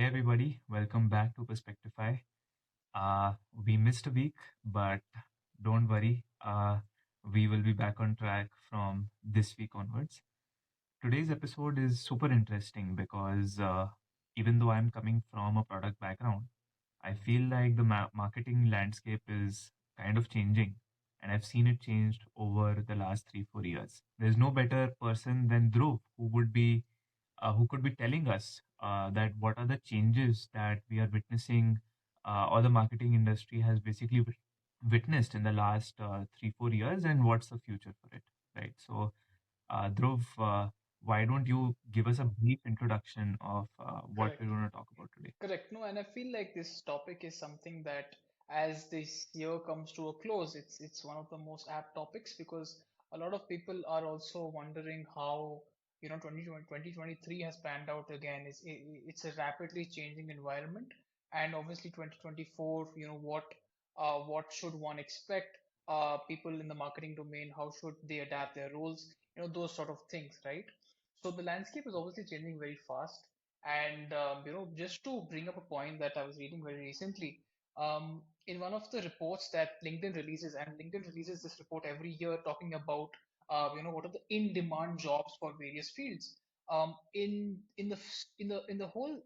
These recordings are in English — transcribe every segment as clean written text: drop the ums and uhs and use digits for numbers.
Hey everybody, welcome back to Perspectify. We missed a week, but don't worry, we will be back on track from this week onwards. Today's episode is super interesting because even though I'm coming from a product background, I feel like the marketing landscape is kind of changing, and I've seen it changed over the last 3, 4 years. There's no better person than Dhruv who could be telling us that what are the changes that we are witnessing or the marketing industry has basically witnessed in the last 3, 4 years, and what's the future for it, right? So, Dhruv, why don't you give us a brief introduction of what we're Correct. going to talk about today? Correct. No, and I feel like this topic is something that as this year comes to a close, it's one of the most apt topics because a lot of people are also wondering how, 2023 has panned out again. It's a rapidly changing environment, and obviously 2024, what should one expect? People in the marketing domain, how should they adapt their roles? Those sort of things, right? So the landscape is obviously changing very fast. And just to bring up a point that I was reading very recently, in one of the reports that LinkedIn releases, and LinkedIn releases this report every year talking about, what are the in-demand jobs for various fields. In the whole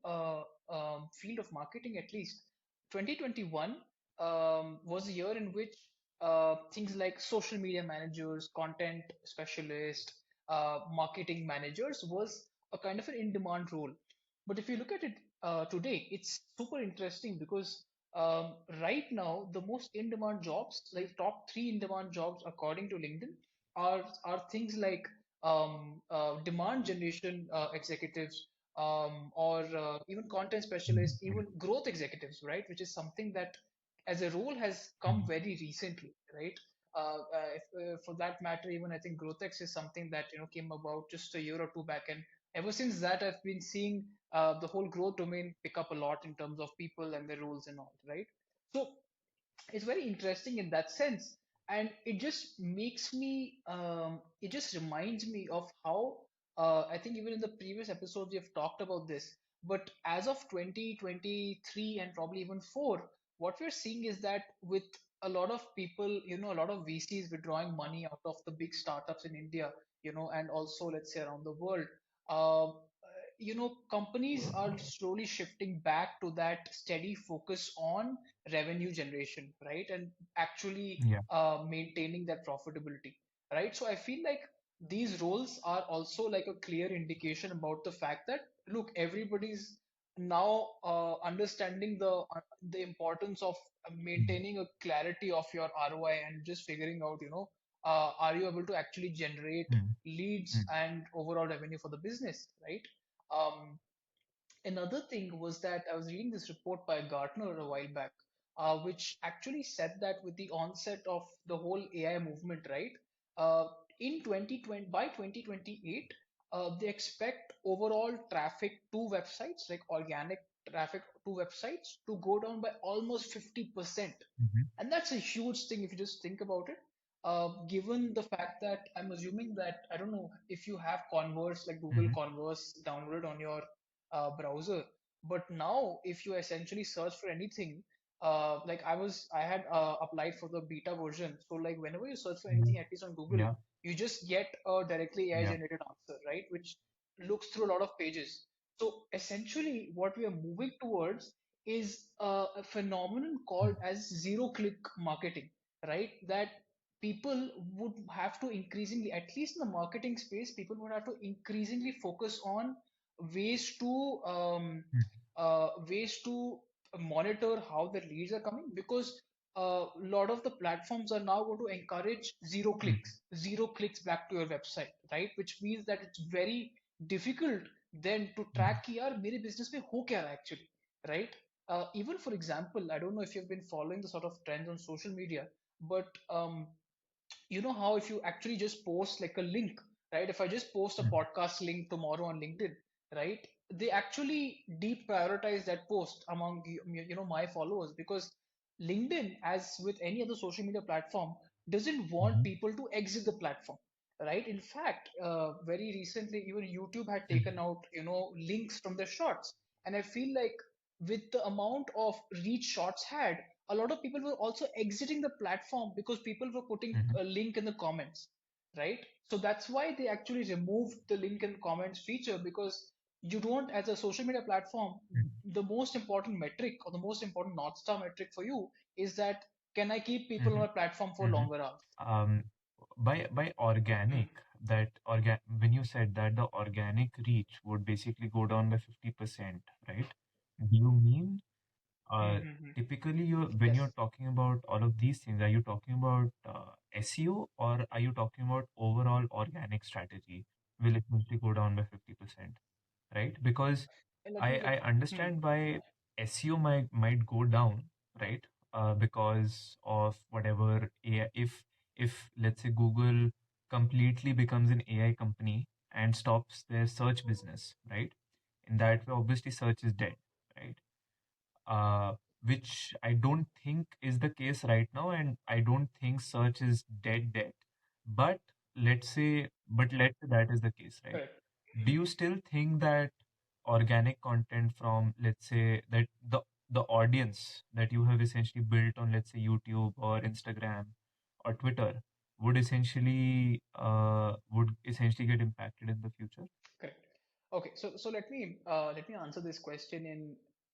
field of marketing, at least, 2021 was a year in which things like social media managers, content specialists, marketing managers was a kind of an in-demand role. But if you look at it today, it's super interesting because right now the most in-demand jobs, like top three in-demand jobs according to LinkedIn, are things like demand generation executives, or even content specialists, Mhm. even growth executives, right? Which is something that, as a role, has come Mhm. very recently, right? For that matter, even I think GrowthX is something that came about just a year or two back, and ever since that, I've been seeing the whole growth domain pick up a lot in terms of people and their roles and all, right? So it's very interesting in that sense, and it just makes me it just reminds me of how I think even in the previous episodes we have talked about this, but as of 2023 and probably even 4, what we're seeing is that with a lot of people, a lot of VCs withdrawing money out of the big startups in India, and also, let's say, around the world, uh, companies are slowly shifting back to that steady focus on revenue generation, right? And actually Yeah. maintaining that profitability, right? So I feel like these roles are also like a clear indication about the fact that, look, everybody's now understanding the importance of Mhm. maintaining a clarity of your ROI and just figuring out, are you able to actually generate Mhm. leads Mhm. and overall revenue for the business, right? Um, Another thing was that I was reading this report by Gartner a while back, which actually said that with the onset of the whole AI movement, right, uh, in 2020, by 2028, they expect overall traffic to websites, like organic traffic to websites, to go down by almost 50%. Mhm. And that's a huge thing if you just think about it. Given the fact that I'm assuming that, I don't know if you have Converse, like Google Mhm. Converse, downloaded on your browser. But now, if you essentially search for anything, like I had applied for the beta version. So, like, whenever you search for anything, Mhm. at least on Google, Yeah. you just get a directly AI Yeah. generated answer, right? Which looks through a lot of pages. So, essentially, what we are moving towards is a phenomenon called Mhm. as zero click marketing, right? That people would have to increasingly, at least in the marketing space, people would have to increasingly focus on ways to ways to monitor how the leads are coming, because a lot of the platforms are now going to encourage Mhm. zero clicks back to your website, right? Which means that it's very difficult then to Mhm. track कि यार मेरे business में हो क्या रहा है actually, right? Even for example, I don't know if you've been following the sort of trends on social media, but you know how if you actually just post like a link, right? If I just post a Mhm. podcast link tomorrow on LinkedIn, right? They actually deprioritize that post among my followers, because LinkedIn, as with any other social media platform, doesn't want Mhm. people to exit the platform, right? In fact, very recently, even YouTube had taken Mhm. out links from their shorts, And I feel like with the amount of reach shorts had, a lot of people were also exiting the platform because people were putting Mm-hmm. a link in the comments, right? So that's why they actually removed the link in comments feature, because you don't, as a social media platform, the most important metric or the most important North Star metric for you is that can I keep people on Mm-hmm. my platform for Mm-hmm. longer hours? Um, by organic, when you said that the organic reach would basically go down by 50%, right? Do you mean uh, Mm-hmm. typically when Yes. you're talking about all of these things, are you talking about SEO, or are you talking about overall organic strategy will essentially go down by 50%, right? Because Let I me I hmm, understand why SEO might go down, right? Because of whatever AI, if let's say Google completely becomes an AI company and stops their search business, right? In that way, obviously search is dead, right? uh, which I don't think is the case right now, and I don't think search is dead. But let's say that is the case, right? correct. Do you still think that organic content from, let's say, that the audience that you have essentially built on, let's say, YouTube or Instagram or Twitter would essentially get impacted in the future? Correct. Okay, so let me answer this question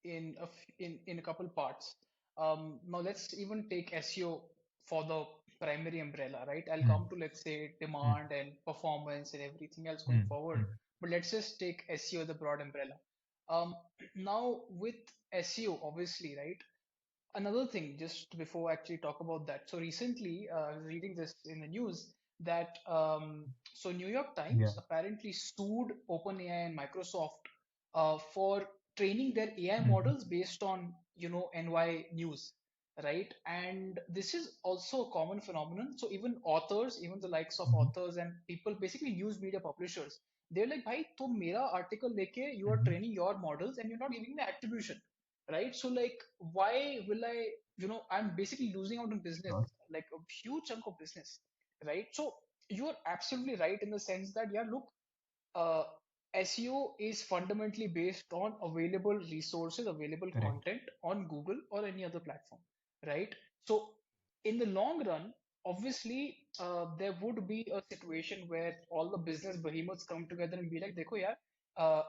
in a couple parts. Now let's even take SEO for the primary umbrella, right? I'll Hmm. come to, let's say, Hmm. demand and performance and everything else going Hmm. forward. Hmm. But let's just take SEO, the broad umbrella. Um, Now with SEO, obviously, right? Another thing, just before I actually talk about that. So recently, I was reading this in the news that so New York Yeah. Times apparently sued OpenAI and Microsoft for training their AI Hmm. models based on NY news, right? And this is also a common phenomenon. So even authors, even the likes of Hmm. authors and people, basically news media publishers, they're like, "Bhai, तुम मेरा article लेके you are Hmm. training your models and you're not giving me attribution." Right? So like, why will I, I'm basically losing out on business, Sure. like a huge chunk of business, right? So you're absolutely right in the sense that, yeah, look, uh, SEO is fundamentally based on available resources, available Correct. content on Google or any other platform, right? So, in the long run, obviously, there would be a situation where all the business behemoths come together and be like, "Dekho, yaar,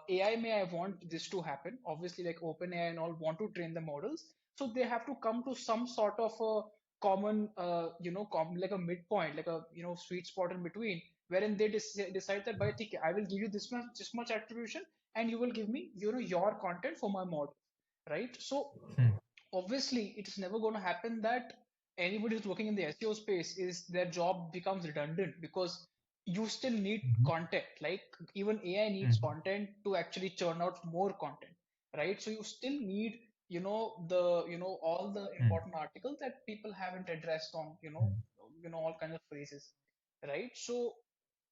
AI may I want this to happen." Obviously, like OpenAI and all want to train the models, so they have to come to some sort of a common, like a midpoint, like a sweet spot in between, wherein they decide that by ठीक I will give you this much attribution and you will give me your content for my model, right? So Hmm. obviously it's never going to happen that anybody who's working in the SEO space is their job becomes redundant, because you still need Mhm. content. Like even AI needs Mhm. content to actually churn out more content, right? So you still need all the Mhm. important articles that people haven't addressed on Mhm. all kinds of phrases, right? So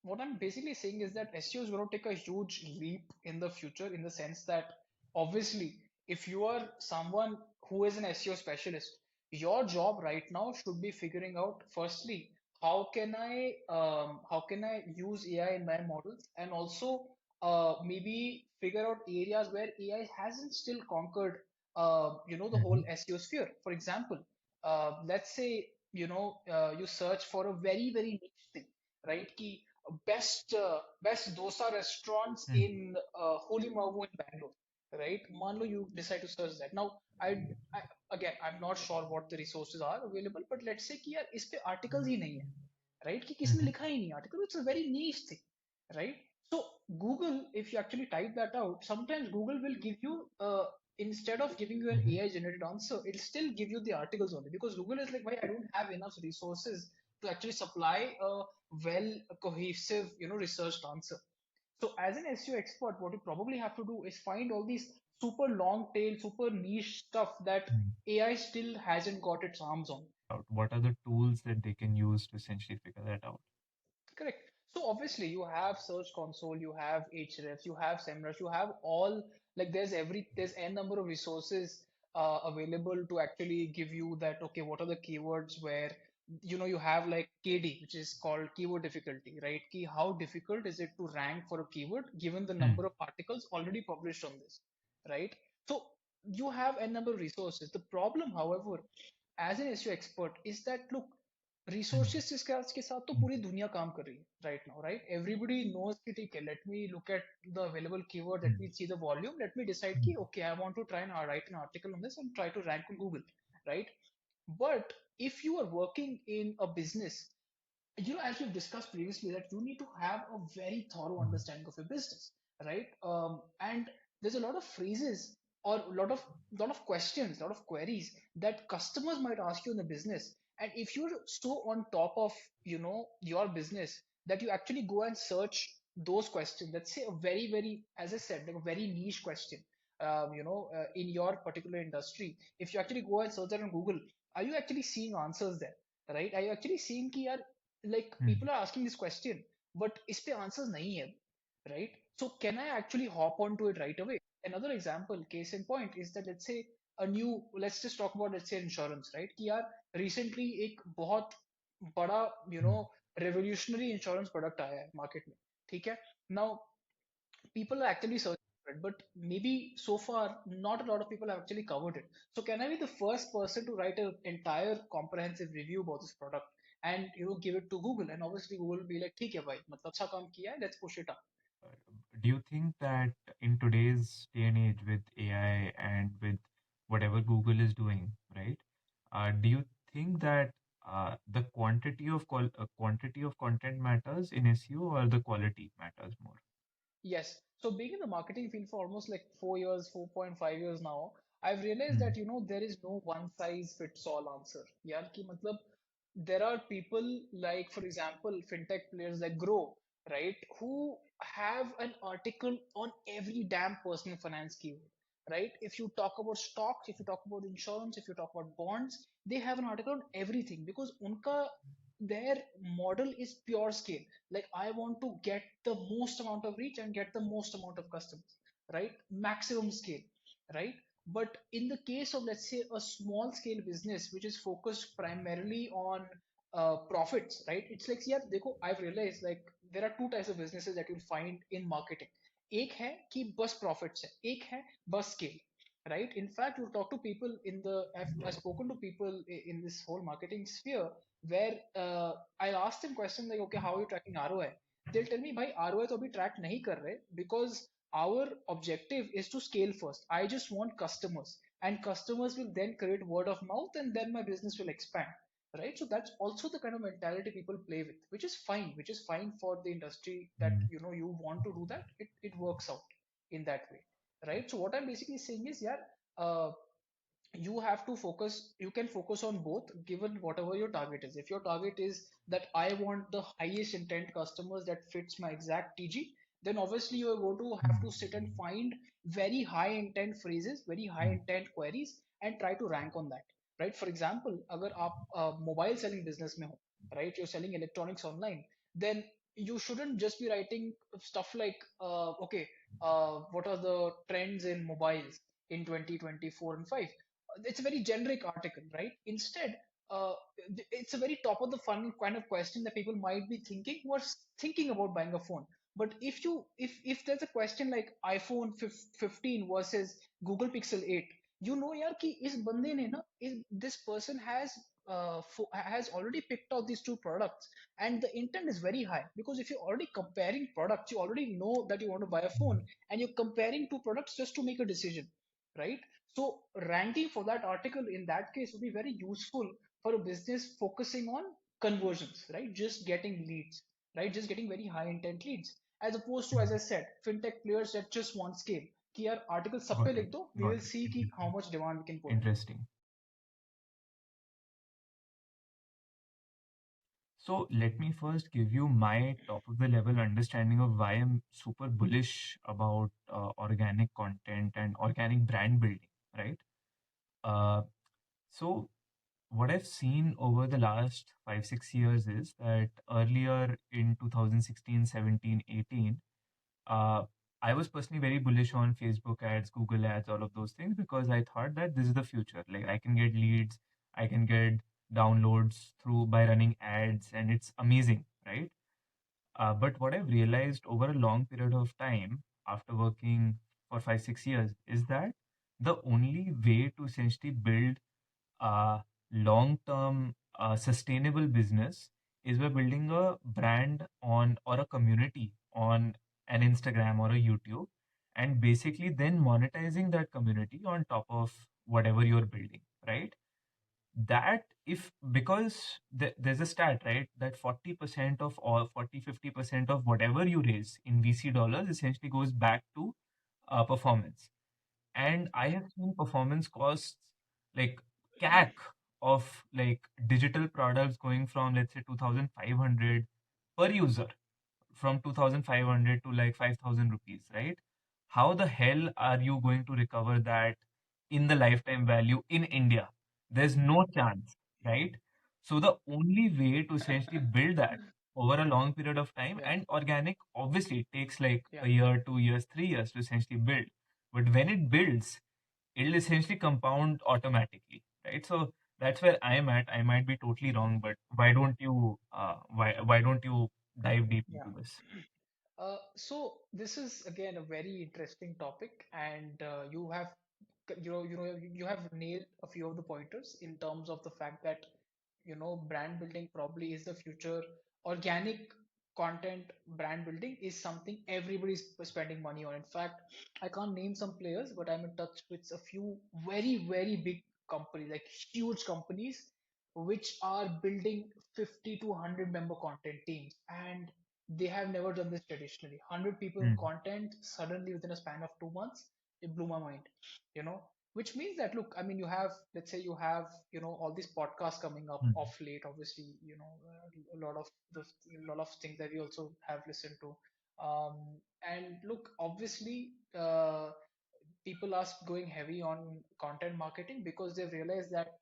what I'm basically saying is that SEO is going to take a huge leap in the future, in the sense that obviously, if you are someone who is an SEO specialist, your job right now should be figuring out, firstly, how can I use AI in my models, and also maybe figure out areas where AI hasn't still conquered the whole Mhm. SEO sphere. For example, let's say you search for a very very niche thing, right? Ki best dosa restaurants Mhm. in Holy Mavu in Bangalore, right? मान लो you decide to search that. Now, I again, I'm not sure what the resources are available, but let's say कि यार इस पे articles ही नहीं है, right? कि किसी ने Mhm. लिखा ही नहीं article. It's a very niche thing, right? So Google, if you actually type that out, sometimes Google will give you instead of giving you an Mhm. AI generated answer, it'll still give you the articles only, because Google is like, why I don't have enough resources to actually supply a well cohesive researched answer. So as an SEO expert, what you probably have to do is find all these super long tail, super niche stuff that Mhm. AI still hasn't got its arms on. Out. What are the tools that they can use to essentially figure that out? Correct. So obviously you have Search Console, you have Hrefs, you have SEMrush, you have all, like there's n number of resources available to actually give you that, okay, what are the keywords where you have like KD, which is called keyword difficulty, right? How difficult is it to rank for a keyword given the Hmm. number of articles already published on this, right? So you have a number of resources. The problem, however, as an SEO expert, is that look, Hmm. resources के साथ तो Hmm. पूरी दुनिया काम कर रही है right now, right? Everybody knows कि ठीक है, let me look at the available keyword, let Hmm. me see the volume, let me decide Hmm. कि okay, I want to try and write an article on this and try to rank on Google, right? But if you are working in a business, as we've discussed previously, that you need to have a very thorough Hmm. understanding of your business, right? And there's a lot of phrases or a lot of questions, a lot of queries that customers might ask you in the business. And if you're so on top of, your business, that you actually go and search those questions, let's say a very, very, as I said, like a very niche question, in your particular industry, if you actually go and search that on Google, are you actually seeing answers there? Right? Are you actually seeing कि यार, like Hmm. people are asking this question, but इस पे answers नहीं है, right? So can I actually hop onto it right away? Another example, case in point, is that let's just talk about, let's say, insurance, right? कि यार recently एक बहुत बड़ा, Hmm. revolutionary insurance product आया है market में, ठीक है? Now people are actually searching for it, but maybe so far not a lot of people have actually covered it. So can I be the first person to write an entire comprehensive review about this product and give it to Google, and obviously Google will be like, ठीक है भाई, मतलब अच्छा काम किया है, let's push it up. Do you think that in today's day and age with AI and with whatever Google is doing, right? Do you think that the quantity of content matters in SEO or the quality matters more? Yes. So being in the marketing field for almost like 4 years, 4.5 years now, I've realized Hmm. that there is no one size fits all answer. Yeah, ki matlab, there are people like, for example, fintech players like Grow, right, who have an article on every damn personal finance keyword, right? If you talk about stocks, if you talk about insurance, if you talk about bonds, they have an article on everything because unka their model is pure scale. Like, I want to get the most amount of reach and get the most amount of customers, right? Maximum scale, right? But in the case of, let's say, a small scale business which is focused primarily on profits, right? It's like, yeah, देखो, I've realized like there are two types of businesses that you'll find in marketing. एक है कि बस profits है, एक है बस scale, right? In fact, you talk to people I've spoken to people in this whole marketing sphere where I asked them questions like, okay, how are you tracking ROI? They'll tell me, bhai, ROI to abhi track nahi kar rahe because our objective is to scale first. I just want customers, and customers will then create word of mouth, and then my business will expand. Right? So that's also the kind of mentality people play with, which is fine for the industry that Hmm. you want to do that. It works out in that way. Right? So what I'm basically saying is, yeah, uh, you can focus on both given whatever your target is. If your target is that I want the highest intent customers that fits my exact TG, then obviously you are going to have Hmm. to sit and find very high intent phrases, very high Hmm. intent queries, and try to rank on that, right? For example, अगर आप mobile selling business में हो, right, you're selling electronics online, then you shouldn't just be writing stuff like, okay, what are the trends in mobiles in 2024 and 5. It's a very generic article, right? Instead, uh, it's a very top of the funnel kind of question that people might be thinking who are thinking about buying a phone. But if there's a question like iPhone 15 versus Google Pixel 8, यार कि इस बंदे ने ना this person has already picked out these two products, and the intent is very high because if you're already comparing products, you already know that you want to buy a phone, and you're comparing two products just to make a decision, right? So ranking for that article in that case would be very useful for a business focusing on conversions, right? Just getting leads, right? Just getting very high intent leads, as opposed to, as I Hmm. said, fintech players that just want scale. कि यार article सब पे Got it. लिख दो, we Got will it. see कि how Interesting. much demand we can put in. Interesting. So let me first give you my top of the level understanding of why I'm super bullish about organic content and organic brand building, right? Uh, so what I've seen over the last 5, 6 years is that earlier in 2016, 17, 18, uh, I was personally very bullish on Facebook ads, Google ads, all of those things because I thought that this is the future. Like I can get leads, I can get downloads through by running ads, and it's amazing, right? But what I've realized over a long period of time, after working for 5 6 years is that the only way to essentially build a long-term sustainable business is by building a brand on or a community on an Instagram or a YouTube, and basically then monetizing that community on top of whatever you're building, right? That if because there's a stat, right, that 40% of all 40 50% of whatever you raise in VC dollars essentially goes back to performance. And I have seen performance costs like CAC of like digital products going from, let's say, 2,500 per user, from 2,500 to like 5,000 rupees, right? How the hell are you going to recover that in the lifetime value in India? There's no chance, right? So the only way to essentially build that over a long period of time, Yeah, and organic, obviously it takes like yeah, a year, 2 years, 3 years to essentially build. But when it builds, it'll essentially compound automatically, right? So that's where I'm at. I might be totally wrong, but why don't you dive deep yeah. into this? So this is again a very interesting topic, and you have nailed a few of the pointers in terms of the fact that brand building probably is the future. Organic content brand building is something everybody's spending money on. In fact, I can't name some players, but I'm in touch with a few very big companies, like huge companies, which are building 50 to 100 member content teams, and they have never done this traditionally. 100 people in Mm, content suddenly within a span of 2 months, it blew my mind, you know. Which means that, look, I mean, you have, let's say, you have, all these podcasts coming up mm, off late. Obviously, a lot of a lot of things that we also have listened to. Um, and look, obviously, people are going heavy on content marketing because they've realized that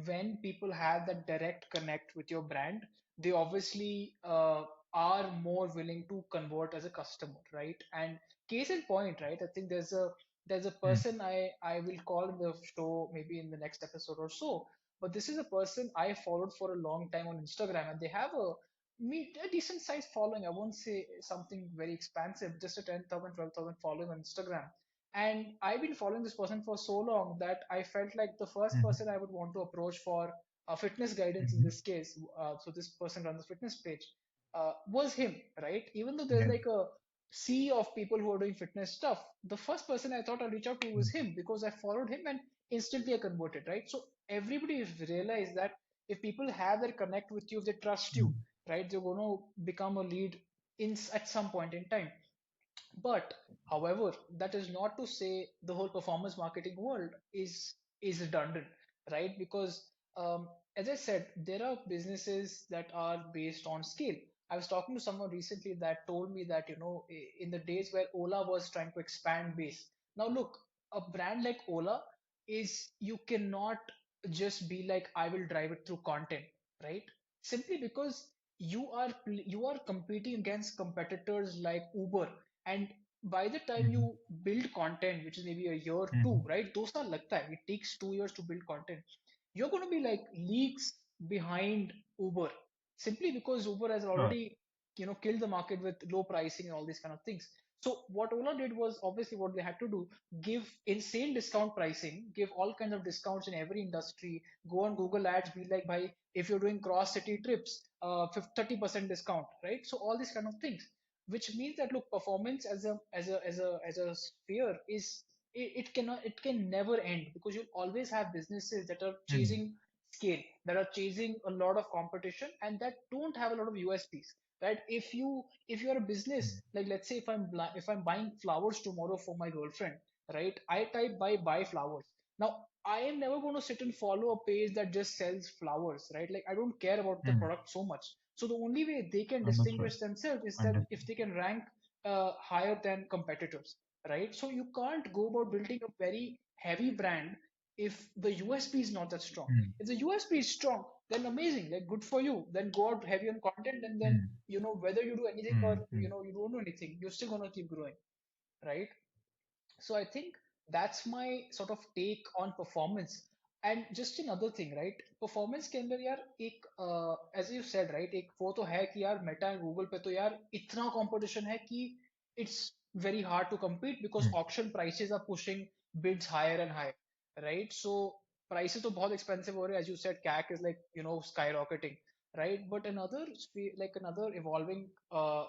when people have that direct connect with your brand, they obviously are more willing to convert as a customer, right? And case in point, right? I think there's a mm, person I will call in the show maybe in the next episode or so. But this is a person I followed for a long time on Instagram, and they have a decent sized following. I won't say something very expansive, just a 10,000, 12,000 following on Instagram. And I've been following this person for so long that I felt like the first mhm, person I would want to approach for fitness guidance in mhm. this case. So this person runs a fitness page. Was him, right? Even though there's Yeah. like a sea of people who are doing fitness stuff, the first person I thought I'll reach out to was Mm, him because I followed him and instantly I converted, right? So everybody has realized that if people have that connect with you, if they trust you, mm, right, they're going to become a lead at some point in time. But however, that is not to say the whole performance marketing world is redundant, right? Because as I said, there are businesses that are based on scale. I was talking to someone recently that told me that in the days where Ola was trying to expand base. Now look, a brand like Ola is you cannot just be like I will drive it through content, right? Simply because you are competing against competitors like Uber, and by the time mhm, you build content, which is maybe a year or two, mhm, right? Those are lagta hai. It takes 2 years to build content. You're going to be like leagues behind Uber, simply because Uber has sure. already, killed the market with low pricing and all these kind of things. So what Ola did was obviously what they had to do: give insane discount pricing, give all kinds of discounts in every industry. Go on Google Ads, be like, by if you're doing cross city trips, 30% discount, right? So all these kind of things, which means that, look, performance as a sphere is, it can never end, because you'll always have businesses that are Mm, chasing scale, that are chasing a lot of competition, and that don't have a lot of USPs, right? If you're a business, mm, like, let's say, if I'm buying flowers tomorrow for my girlfriend, right? I type buy flowers. Now I am never going to sit and follow a page that just sells flowers, right? Like, I don't care about the mm. product so much. So the only way they can Understood. distinguish themselves is that Understood. if they can rank higher than competitors, right? So you can't go about building a very heavy brand if the USP is not that strong. Mm, If the USP is strong, then amazing, like, good for you. Then go out heavy on content, and then, mm, whether you do anything or mm, mm, you don't do anything, you're still gonna keep growing, right? So I think that's my sort of take on performance. And just another thing, right? Performance के अंदर यार एक, as you said, right, एक वो तो है कि यार मेटा एंड गूगल पे तो यार इतना कंपटीशन है कि it's very hard to compete because Hmm. auction prices are pushing bids higher and higher, right? So prices तो बहुत expensive हो रहे हैं, as you said, CAC is like skyrocketing, right? But another sphere, like another evolving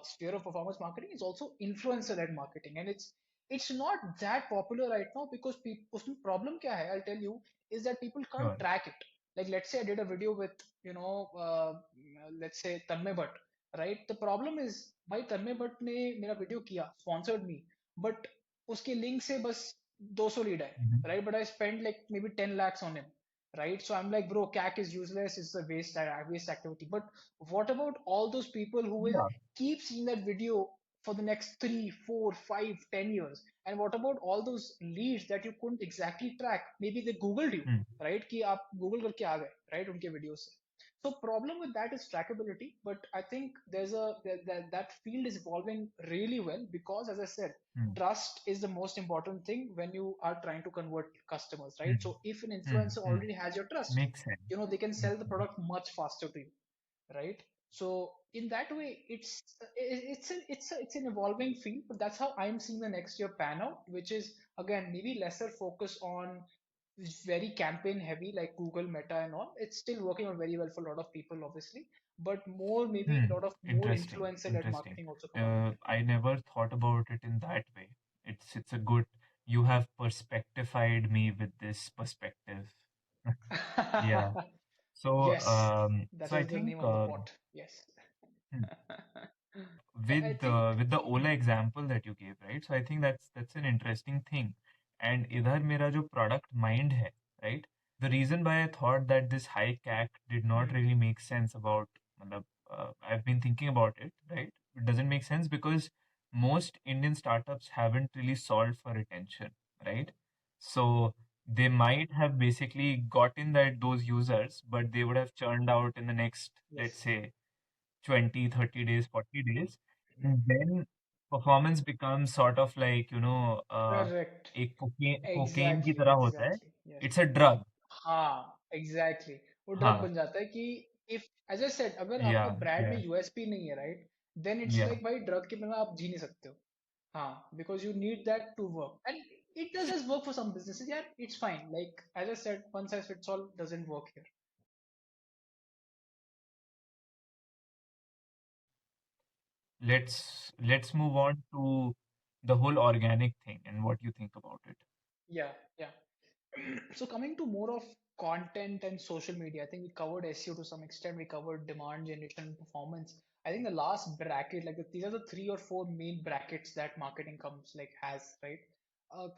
sphere of performance marketing is also influencer-led marketing, and it's not that popular right now because people उसमें problem क्या है? I'll tell you is that people can't Sure. track it. Like let's say I did a video with let's say Tanmay Bhatt, right? The problem is भाई तन्मय भट्ट ने मेरा video किया sponsored me, but उसके link से बस 200 lead है, Mhm. right? But I spent like maybe 10 lakhs on him, right? So I'm like, bro, CAC is useless, it's a waste activity. But what about all those people who will Yeah. keep seeing that video for the next 3, 4, 5, 10 years? And what about all those leads that you couldn't exactly track? Maybe they googled you, Hmm. right? कि आप Google करके आ गए, right? उनके video से. So problem with that is trackability, but I think that field is evolving really well because, as I said, Hmm. trust is the most important thing when you are trying to convert customers, right? Hmm. So if an Hmm. influencer Hmm. already has your trust, Makes sense. they can Makes sell the sense. product much faster to you, right? So in that way, it's an evolving field, but that's how I'm seeing the next year pan out, which is again maybe lesser focus on very campaign heavy like Google, Meta, and all. It's still working out very well for a lot of people, obviously, but more maybe Hmm. a lot of more Interesting. influencer-led Interesting. marketing also coming in. I never thought about it in that way. It's a good. You have perspectivied me with this perspective. Yeah. So Yes, that so I is the think name of the pot. Yes. hmm, I think, with the Ola example that you gave, right? So I think that's an interesting thing. And इधर मेरा जो product mind है, right? The reason why I thought that this high CAC did not hmm, really make sense about, मतलब, I've been thinking about it, right? It doesn't make sense because most Indian startups haven't really solved for retention, right? So they might have basically gotten that those users, but they would have churned out in the next, let's yes, say, 20, 30 days, 40 days. And then performance becomes sort of like, correct. एक cocaine की Exactly, तरह होता है. exactly. Yes. It's a drug. हाँ, exactly वो drug हाँ. बन जाता है कि इफ एज आई सेड अगर आपका Yeah, ब्रांड में yeah, यूएसपी नहीं है, right, then it's yeah. Like भाई ड्रग के बिना आप जी नहीं सकते हो. हाँ, because you need that to work and it does work for some businesses यार, it's fine, like as I said one size fits all doesn't work here. Let's move on to the whole organic thing and what you think about it. Yeah, yeah. So coming to more of content and social media, I think we covered SEO to some extent. We covered demand generation and performance. I think the last bracket, like these are the 3 or 4 main brackets that marketing comes like has, right?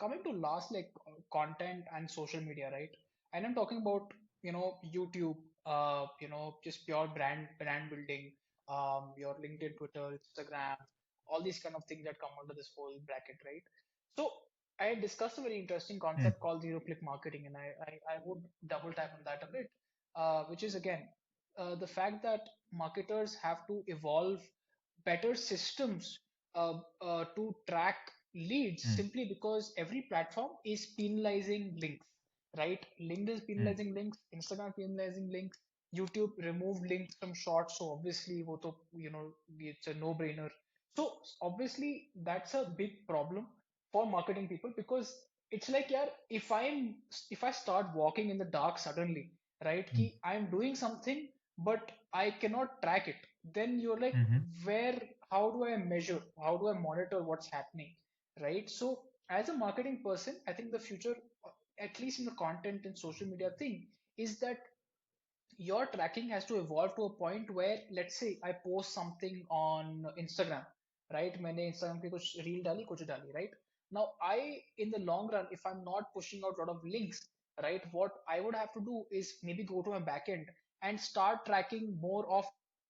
Coming to last, like content and social media, right? And I'm talking about YouTube, just pure brand building, your LinkedIn, Twitter, Instagram, all these kind of things that come under this whole bracket, right? So I discussed a very interesting Hmm, concept called zero click marketing, and I would double tap on that a bit, which is again the fact that marketers have to evolve better systems to track leads hmm, simply because every platform is penalizing links, right? LinkedIn is hmm, penalizing links, Instagram penalizing links, YouTube removed links from shorts, so obviously, वो तो, it's a no-brainer. So obviously, that's a big problem for marketing people because it's like, yeah, if I start walking in the dark suddenly, right, hmm, ki I'm doing something but I cannot track it, then you're like, hmm, where, how do I measure, how do I monitor what's happening, right? So as a marketing person, I think the future, at least in the content and social media thing, is that your tracking has to evolve to a point where, let's say I post something on Instagram, right? मैंने Instagram पे कुछ reel डाली, कुछ डाली, right? Now I, in the long run, if I'm not pushing out a lot of links, right, what I would have to do is maybe go to my backend and start tracking more of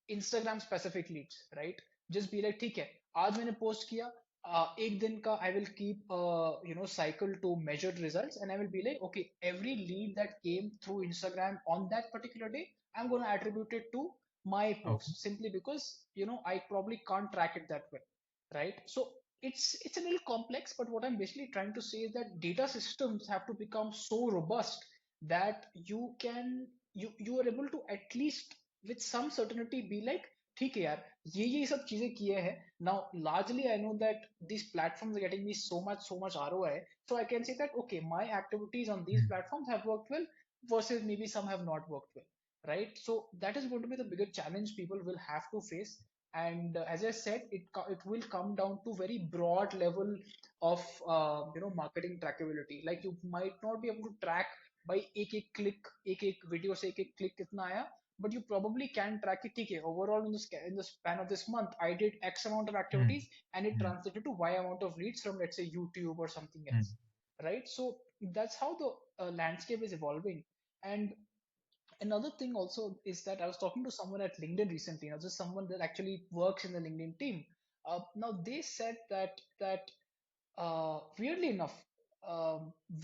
Instagram specific leads, right? Just be like, ठीक है, आज मैंने post किया, एक दिन का I will keep cycle to measured results, and I will be like, okay, every lead that came through Instagram on that particular day, I'm going to attribute it to my okay. post simply because I probably can't track it that well, right? So it's a little complex, but what I'm basically trying to say is that data systems have to become so robust that you are able to at least with some certainty be like, ठीक है यार, ये सब चीजें किए हैं. Now largely I know that these platforms are getting me so much ROI, so I can say that okay, my activities on these Mm, platforms have worked well versus maybe some have not worked well, right? So that is going to be the bigger challenge people will have to face. And as I said, it will come down to very broad level of marketing trackability. Like you might not be able to track by एक एक click, एक एक video से एक एक click कितना आया, but you probably can track it. Okay, overall in the span of this month, I did X amount of mm, activities, and it mm, translated to Y amount of leads from, let's say, YouTube or something mm, else, right? So that's how the landscape is evolving. And another thing also is that I was talking to someone at LinkedIn recently. Now, just someone that actually works in the LinkedIn team. Now they said that weirdly enough,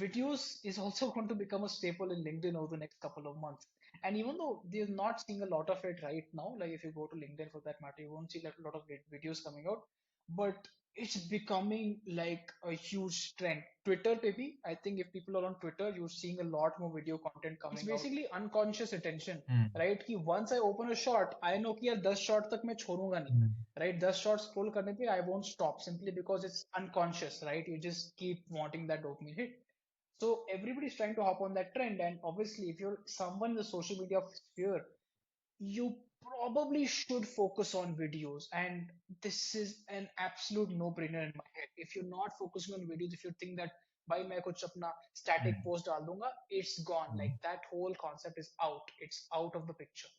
videos is also going to become a staple in LinkedIn over the next couple of months. And even though they're not seeing a lot of it right now, like if you go to LinkedIn for that matter, you won't see like a lot of videos coming out, but it's becoming like a huge trend. Twitter, maybe. I think if people are on Twitter, you're seeing a lot more video content coming out. It's basically unconscious attention, mm, right? कि once I open a shot, I know कि यार 10 shot तक मैं छोड़ूंगा नहीं, mm, right? 10 shot scroll करने पे I won't stop simply because it's unconscious, right? You just keep wanting that dopamine hit. So everybody's trying to hop on that trend, and obviously, if you're someone in the social media sphere, you probably should focus on videos. And this is an absolute no-brainer in my head. If you're not focusing on videos, if you think that by मैं कुछ अपना static mm, post डाल दूंगा, it's gone. mm, Like that whole concept is out. It's out of the picture,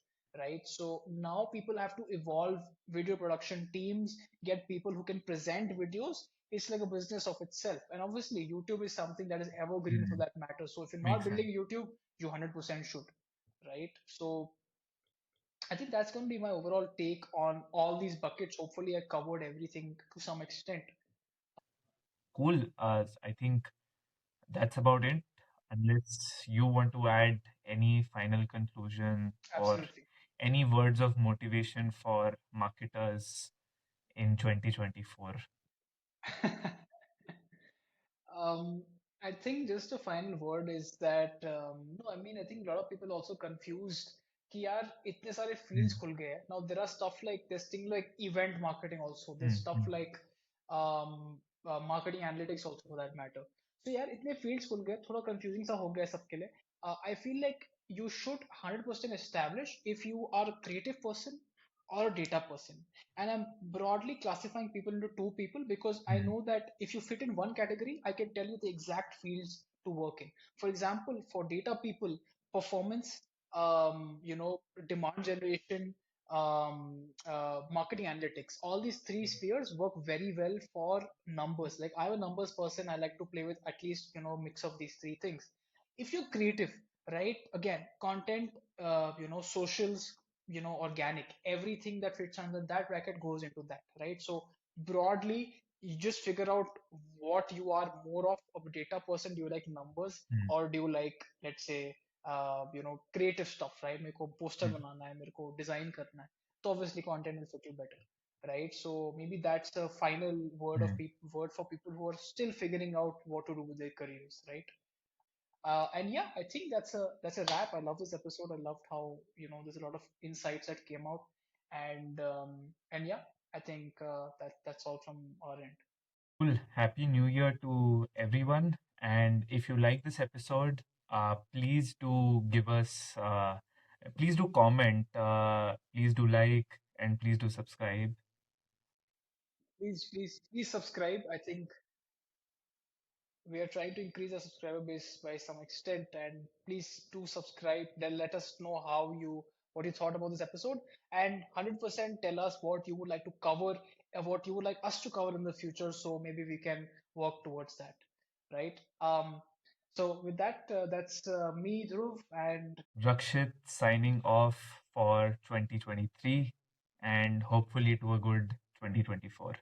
right? So now people have to evolve video production teams, get people who can present videos. It's like a business of itself. And obviously, YouTube is something that is evergreen for mm. that matter. So if you're not Makes sense. building YouTube, you 100% should, right? So I think that's going to be my overall take on all these buckets. Hopefully, I covered everything to some extent. Cool. I think that's about it. Unless you want to add any final conclusion or Absolutely. any words of motivation for marketers in 2024. Um, I think just a final word is that no, I mean I think a lot of people also confused कि यार इतने सारे fields Mm, खुल गए हैं. Now there are stuff like this thing like event marketing also. There's mm, stuff mm, like marketing analytics also for that matter. So यार इतने fields खुल गए, थोड़ा confusing सा हो गया है सबके लिए. I feel like you should 100% establish if you are a creative person or a data person. And I'm broadly classifying people into two people because I mm, know that if you fit in one category, I can tell you the exact fields to work in. For example, for data people, performance, demand generation, marketing analytics, all these three spheres work very well for numbers. Like I'm a numbers person, I like to play with at least mix of these three things. If you're creative, right? Again, content, socials, organic, everything that fits under that bracket goes into that, right? So broadly, you just figure out what you are more of a data person. Do you like numbers, mm, or do you like, let's say, creative stuff, right? मेरे को poster mm, बनाना है, मेरे को design करना है, तो obviously content will fit you better, right? So maybe that's the final mm. word for people who are still figuring out what to do with their careers, right? And yeah, I think that's a wrap. I love this episode. I loved how there's a lot of insights that came out, and yeah, I think that's all from our end. Cool. Happy New Year to everyone. And if you like this episode, please do give us, please do comment, please do like, and please do subscribe. Please subscribe. I think we are trying to increase our subscriber base by some extent, and please do subscribe. Then let us know what you thought about this episode, and 100% tell us what you would like to cover and what you would like us to cover in the future, so maybe we can work towards that, right? So with that, that's me, Dhruv, and Rakshit signing off for 2023 and hopefully to a good 2024.